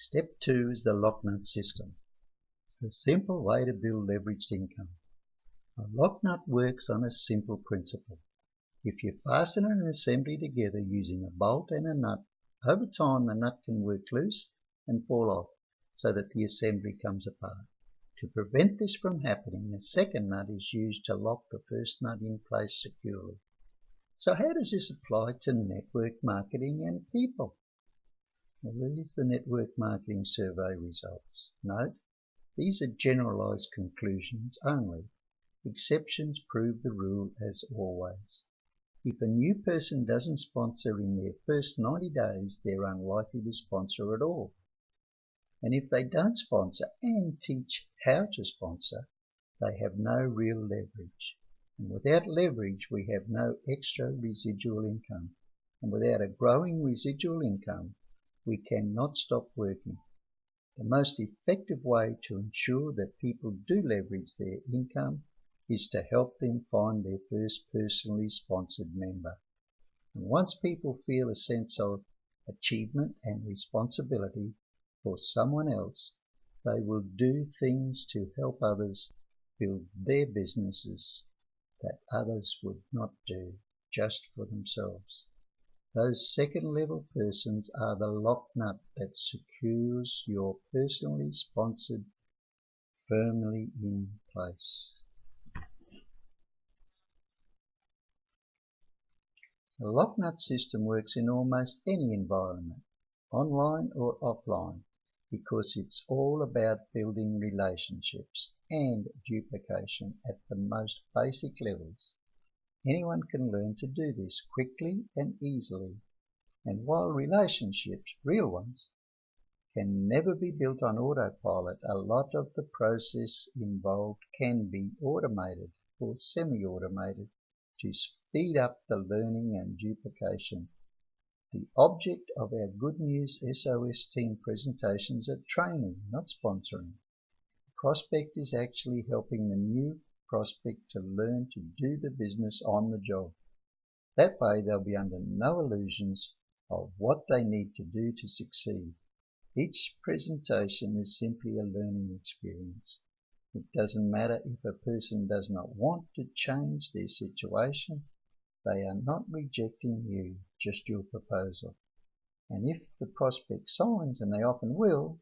Step 2 is the LockNut system. It's the simple way to build leveraged income. A LockNut works on a simple principle. If you fasten an assembly together using a bolt and a nut, over time the nut can work loose and fall off so that the assembly comes apart. To prevent this from happening, a second nut is used to lock the first nut in place securely. So how does this apply to network marketing and people? Well, these are the network marketing survey results. Note, these are generalized conclusions only. Exceptions prove the rule as always. If a new person doesn't sponsor in their first 90 days, they're unlikely to sponsor at all. And if they don't sponsor and teach how to sponsor, they have no real leverage. And without leverage, we have no extra residual income. And without a growing residual income, we cannot stop working. The most effective way to ensure that people do leverage their income is to help them find their first personally sponsored member. And once people feel a sense of achievement and responsibility for someone else, they will do things to help others build their businesses that others would not do just for themselves. Those second-level persons are the lock nut that secures your personally sponsored firmly in place. The LockNut system works in almost any environment, online or offline, because it's all about building relationships and duplication at the most basic levels. Anyone can learn to do this quickly and easily, and while relationships, real ones, can never be built on autopilot, a lot of the process involved can be automated or semi-automated to speed up the learning and duplication. The object of our Good News SOS team presentations are training, not sponsoring. The prospect is actually helping the new prospect to learn to do the business on the job. That way they'll be under no illusions of what they need to do to succeed. Each presentation is simply a learning experience. It doesn't matter if a person does not want to change their situation. They are not rejecting you, just your proposal. And if the prospect signs, and they often will,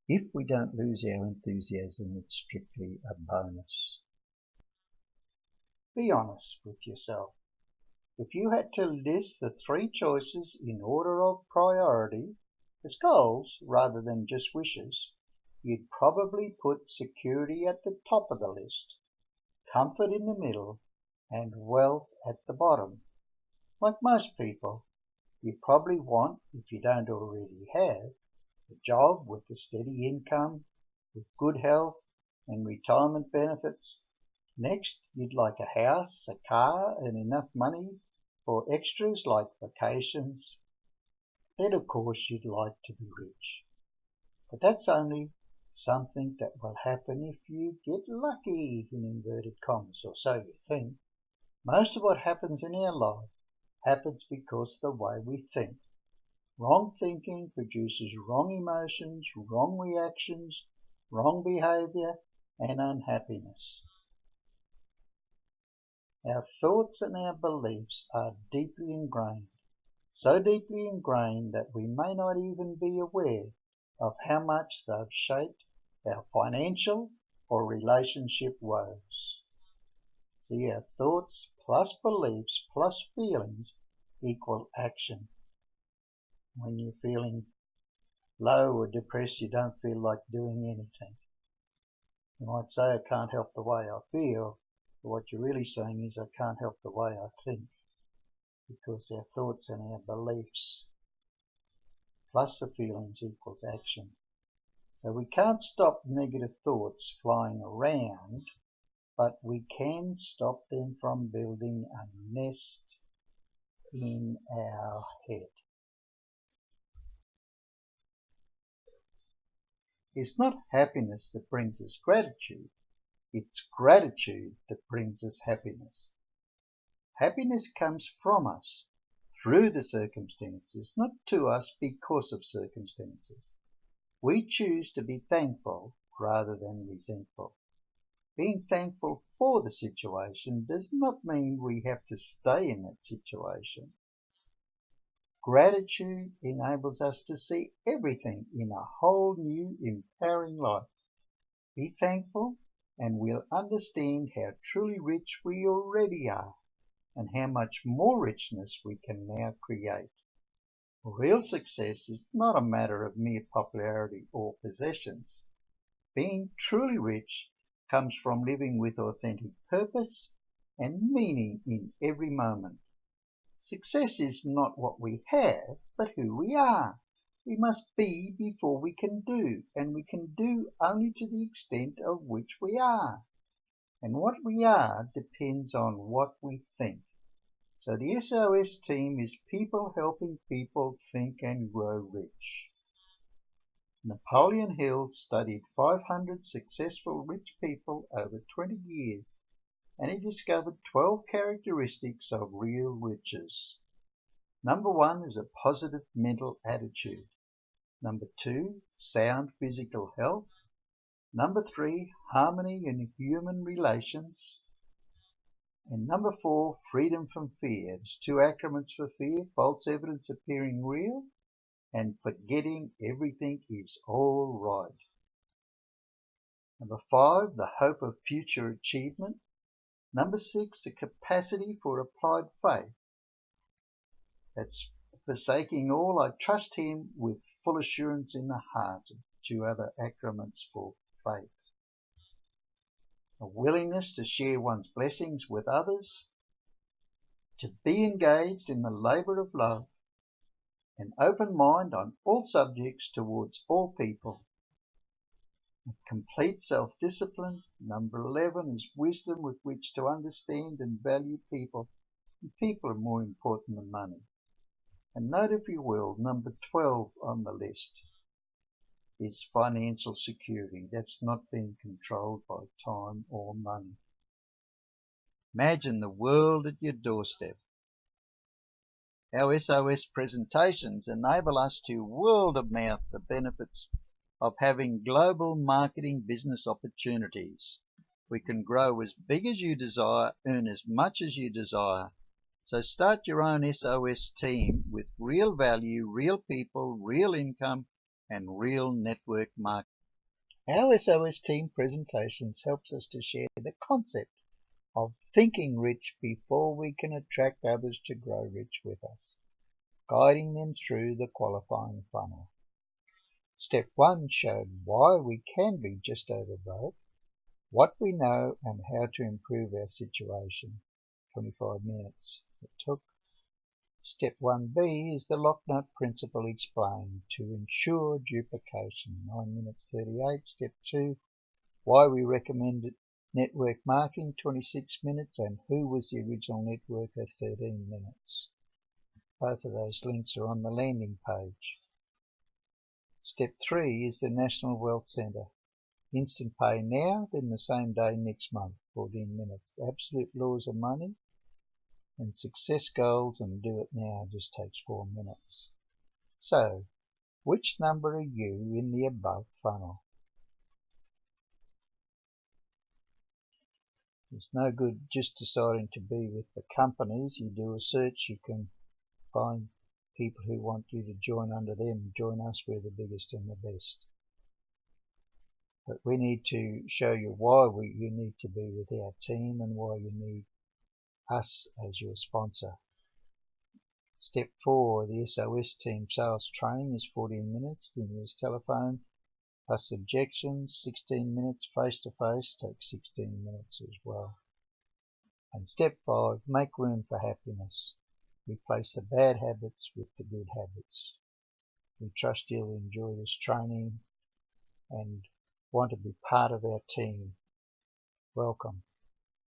if we don't lose our enthusiasm, it's strictly a bonus. Be honest with yourself. If you had to list the 3 choices in order of priority as goals rather than just wishes, you'd probably put security at the top of the list, comfort in the middle, and wealth at the bottom. Like most people, you probably want, if you don't already have, a job with a steady income, with good health and retirement benefits. Next, you'd like a house, a car, and enough money for extras like vacations. Then, of course, you'd like to be rich. But that's only something that will happen if you get lucky, in inverted commas, or so you think. Most of what happens in our life happens because of the way we think. Wrong thinking produces wrong emotions, wrong reactions, wrong behavior, and unhappiness. Our thoughts and our beliefs are deeply ingrained, so deeply ingrained that we may not even be aware of how much they've shaped our financial or relationship woes. See, our thoughts plus beliefs plus feelings equal action. When you're feeling low or depressed, you don't feel like doing anything. You might say, I can't help the way I feel, but what you're really saying is, I can't help the way I think, because our thoughts and our beliefs plus the feelings equals action. So we can't stop negative thoughts flying around, but we can stop them from building a nest in our head. It's not happiness that brings us gratitude. It's gratitude that brings us happiness. Happiness comes from us, through the circumstances, not to us because of circumstances. We choose to be thankful rather than resentful. Being thankful for the situation does not mean we have to stay in that situation. Gratitude enables us to see everything in a whole new, empowering light. Be thankful and we'll understand how truly rich we already are and how much more richness we can now create. Real success is not a matter of mere popularity or possessions. Being truly rich comes from living with authentic purpose and meaning in every moment. Success is not what we have, but who we are. We must be before we can do, and we can do only to the extent of which we are. And what we are depends on what we think. So the SOS team is people helping people think and grow rich. Napoleon Hill studied 500 successful rich people over 20 years, and he discovered 12 characteristics of real riches. Number 1 is a positive mental attitude. Number 2, sound physical health. Number 3, harmony in human relations. And number 4, freedom from fear. There's 2 acronyms for fear: false evidence appearing real and forgetting everything is all right. Number 5, the hope of future achievement. Number 6, the capacity for applied faith. That's forsaking all, I trust him with full assurance in the heart. 2 other acronyms for faith. A willingness to share one's blessings with others, to be engaged in the labour of love, an open mind on all subjects towards all people, a complete self-discipline. Number 11 is wisdom with which to understand and value people, and people are more important than money. And note, if you will, number 12 on the list is financial security. That's not being controlled by time or money. Imagine the world at your doorstep. Our SOS presentations enable us to word of mouth the benefits of having global marketing business opportunities. We can grow as big as you desire, earn as much as you desire. So start your own SOS team with real value, real people, real income, and real network marketing. Our SOS team presentations helps us to share the concept of thinking rich before we can attract others to grow rich with us, guiding them through the qualifying funnel. Step 1 showed why we can be just over broke, what we know, and how to improve our situation. 25 minutes it took. Step 1b is the Locknut Principle Explained to ensure duplication. 9 minutes 38. Step 2, why we recommended network marketing. 26 minutes. And who was the original networker. 13 minutes. Both of those links are on the landing page. Step 3 is the National Wealth Centre. Instant pay now, then the same day next month. 14 minutes. The absolute laws of money and success goals, and do it now just takes 4 minutes. So, which number are you in the above funnel? It's no good just deciding to be with the companies. You do a search, you can find people who want you to join under them. Join us, we're the biggest and the best. But we need to show you why you need to be with our team and why you need us as your sponsor. Step 4, the SOS team sales training is 14 minutes. Then there's telephone plus objections, 16 minutes. Face to face takes 16 minutes as well. And step 5, make room for happiness. Replace the bad habits with the good habits. We trust you'll enjoy this training and want to be part of our team. Welcome.